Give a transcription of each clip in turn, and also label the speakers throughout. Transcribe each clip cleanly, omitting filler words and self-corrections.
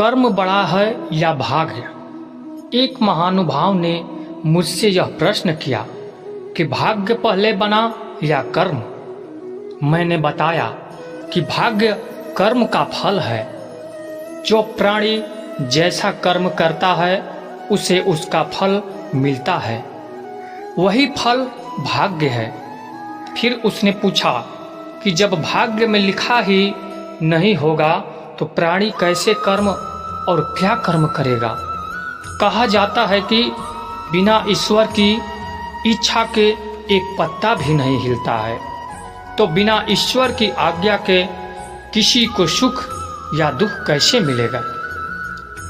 Speaker 1: कर्म बड़ा है या भाग्य? एक महानुभाव ने मुझसे यह प्रश्न किया कि भाग्य पहले बना या कर्म। मैंने बताया कि भाग्य कर्म का फल है। जो प्राणी जैसा कर्म करता है उसे उसका फल मिलता है, वही फल भाग्य है। फिर उसने पूछा कि जब भाग्य में लिखा ही नहीं होगा तो प्राणी कैसे कर्म और क्या कर्म करेगा? कहा जाता है कि बिना ईश्वर की इच्छा के एक पत्ता भी नहीं हिलता है, तो बिना ईश्वर की आज्ञा के किसी को सुख या दुख कैसे मिलेगा?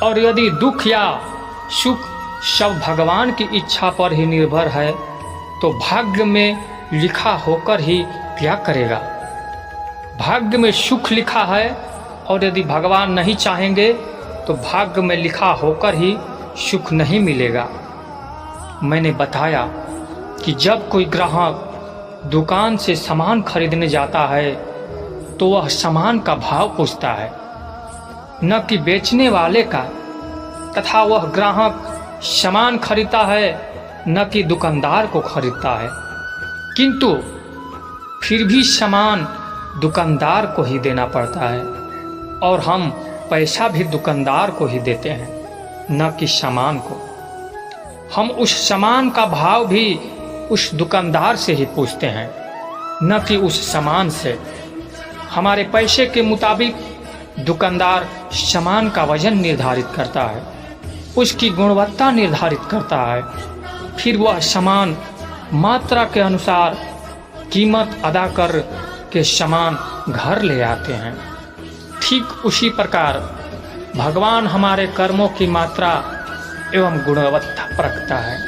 Speaker 1: और यदि दुख या सुख सब भगवान की इच्छा पर ही निर्भर है तो भाग्य में लिखा होकर ही क्या करेगा? भाग्य में सुख लिखा है और यदि भगवान नहीं चाहेंगे तो भाग्य में लिखा होकर ही सुख नहीं मिलेगा। मैंने बताया कि जब कोई ग्राहक दुकान से सामान खरीदने जाता है तो वह सामान का भाव पूछता है, न कि बेचने वाले का, तथा वह ग्राहक सामान खरीदता है न कि दुकानदार को खरीदता है। किंतु फिर भी सामान दुकानदार को ही देना पड़ता है और हम पैसा भी दुकानदार को ही देते हैं, न कि सामान को। हम उस सामान का भाव भी उस दुकानदार से ही पूछते हैं, न कि उस सामान से। हमारे पैसे के मुताबिक दुकानदार सामान का वजन निर्धारित करता है, उसकी गुणवत्ता निर्धारित करता है, फिर वह सामान मात्रा के अनुसार कीमत अदा कर के सामान घर ले आते हैं। ठीक उसी प्रकार भगवान हमारे कर्मों की मात्रा एवं गुणवत्ता परखता है,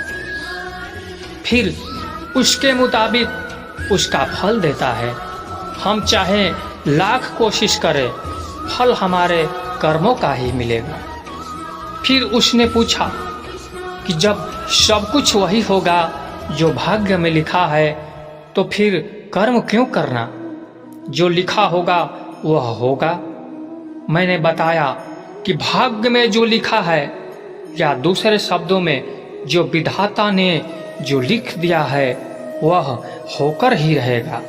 Speaker 1: फिर उसके मुताबिक उसका फल देता है। हम चाहे लाख कोशिश करें, फल हमारे कर्मों का ही मिलेगा। फिर उसने पूछा कि जब सब कुछ वही होगा जो भाग्य में लिखा है तो फिर कर्म क्यों करना? जो लिखा होगा वह होगा। मैंने बताया कि भाग्य में जो लिखा है, या दूसरे शब्दों में जो विधाता ने जो लिख दिया है वह होकर ही रहेगा।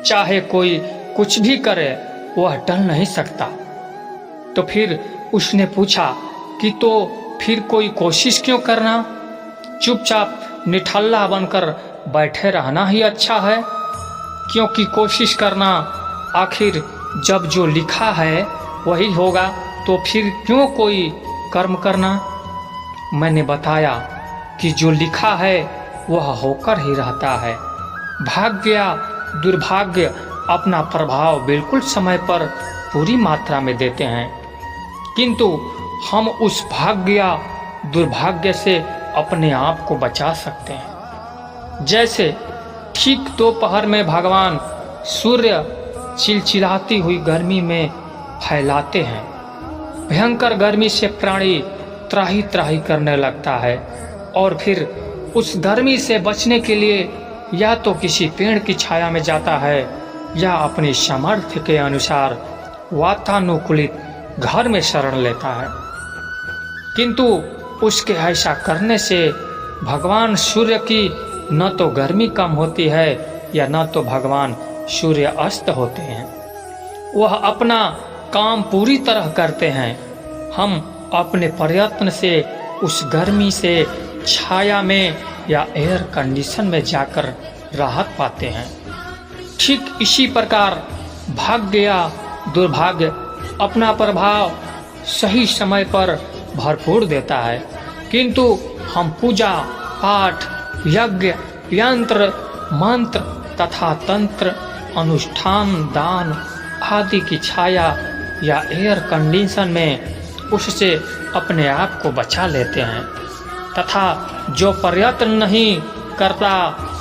Speaker 1: चाहे कोई कुछ भी करे वह टल नहीं सकता। तो फिर उसने पूछा कि तो फिर कोई कोशिश क्यों करना? चुपचाप निठल्ला बनकर बैठे रहना ही अच्छा है, क्योंकि कोशिश करना आखिर जब जो लिखा है वही होगा, तो फिर क्यों कोई कर्म करना? मैंने बताया कि जो लिखा है वह होकर ही रहता है। भाग्य या दुर्भाग्य अपना प्रभाव बिल्कुल समय पर पूरी मात्रा में देते हैं, किंतु हम उस भाग्य या दुर्भाग्य से अपने आप को बचा सकते हैं। जैसे ठीक दोपहर में भगवान सूर्य चिलचिलाती हुई गर्मी में फैलाते हैं। भयंकर गर्मी से प्राणी त्राही त्राही करने लगता है और फिर उस गर्मी से बचने के लिए या तो किसी पेड़ की छाया में जाता है या अपनी सामर्थ्य के अनुसार वातानुकूलित घर में शरण लेता है। किंतु उसके ऐसा करने से भगवान सूर्य की न तो गर्मी कम होती है या न तो भगवान सूर्य अस्त होते हैं। वह अपना काम पूरी तरह करते हैं। हम अपने प्रयत्न से उस गर्मी से छाया में या एयर कंडीशन में जाकर राहत पाते हैं। ठीक इसी प्रकार भाग्य या दुर्भाग्य अपना प्रभाव सही समय पर भरपूर देता है, किंतु हम पूजा पाठ यज्ञ यंत्र मंत्र तथा तंत्र अनुष्ठान दान आदि की छाया या एयर कंडीशन में उससे अपने आप को बचा लेते हैं, तथा जो प्रयत्न नहीं करता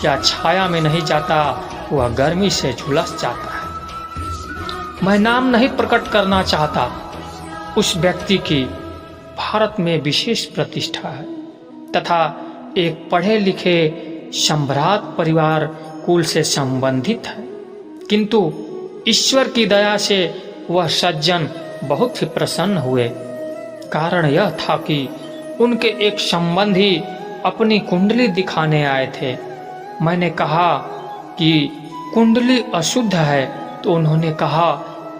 Speaker 1: या छाया में नहीं जाता वह गर्मी से झुलस जाता है। मैं नाम नहीं प्रकट करना चाहता उस व्यक्ति की भारत में विशेष प्रतिष्ठा है तथा एक पढ़े लिखे सम्भ्रात परिवार कुल से संबंधित है, किंतु ईश्वर की दया से वह सज्जन बहुत ही प्रसन्न हुए कारण यह था कि उनके एक संबंधी अपनी कुंडली दिखाने आए थे। मैंने कहा कि कुंडली अशुद्ध है, तो उन्होंने कहा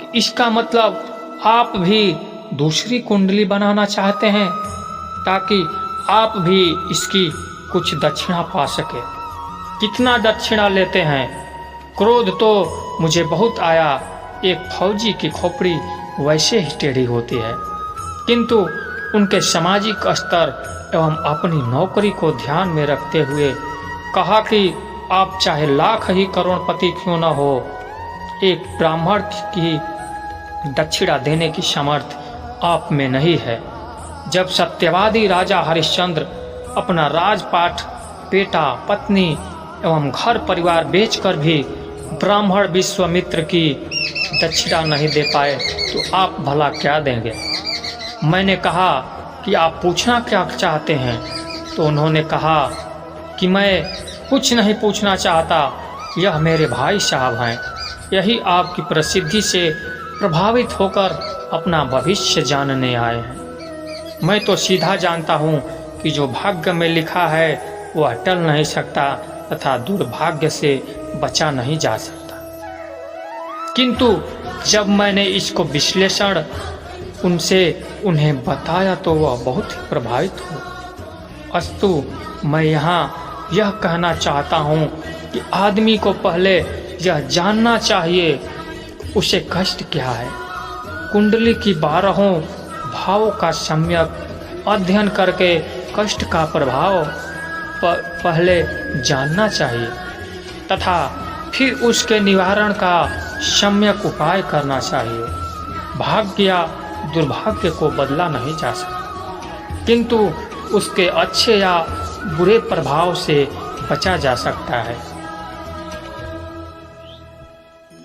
Speaker 1: कि इसका मतलब आप भी दूसरी कुंडली बनाना चाहते हैं ताकि आप भी इसकी कुछ दक्षिणा पा सके। कितना दक्षिणा लेते हैं? क्रोध तो मुझे बहुत आया। एक फौजी की खोपड़ी वैसे ही टेढ़ी होती है, किंतु उनके सामाजिक स्तर एवं अपनी नौकरी को ध्यान में रखते हुए कहा कि आप चाहे लाख ही करोड़पति क्यों न हो, एक ब्राह्मण की दक्षिणा देने की सामर्थ्य आप में नहीं है। जब सत्यवादी राजा हरिश्चंद्र अपना राजपाट, बेटा, पत्नी एवं घर परिवार बेचकर भी ब्राह्मण विश्वामित्र की दक्षिणा नहीं दे पाए, तो आप भला क्या देंगे? मैंने कहा कि आप पूछना क्या चाहते हैं? तो उन्होंने कहा कि मैं कुछ नहीं पूछना चाहता, यह मेरे भाई साहब हैं। यही आपकी प्रसिद्धि से प्रभावित होकर अपना भविष्य जानने आए हैं। मैं तो सीधा जानता हूँ कि जो भाग्य में लिखा है वह टल नहीं सकता तथा दुर्भाग्य से बचा नहीं जा सकता। किंतु जब मैंने इसको विश्लेषण उनसे उन्हें बताया तो वह बहुत ही प्रभावित हुए। अस्तु, मैं यहाँ यह कहना चाहता हूँ कि आदमी को पहले यह जानना चाहिए उसे कष्ट क्या है। कुंडली की 12 भावों का सम्यक अध्ययन करके कष्ट का प्रभाव पहले जानना चाहिए तथा फिर उसके निवारण का सम्यक उपाय करना चाहिए। भाग्य या दुर्भाग्य को बदला नहीं जा सकता, किंतु उसके अच्छे या बुरे प्रभाव से बचा जा सकता है।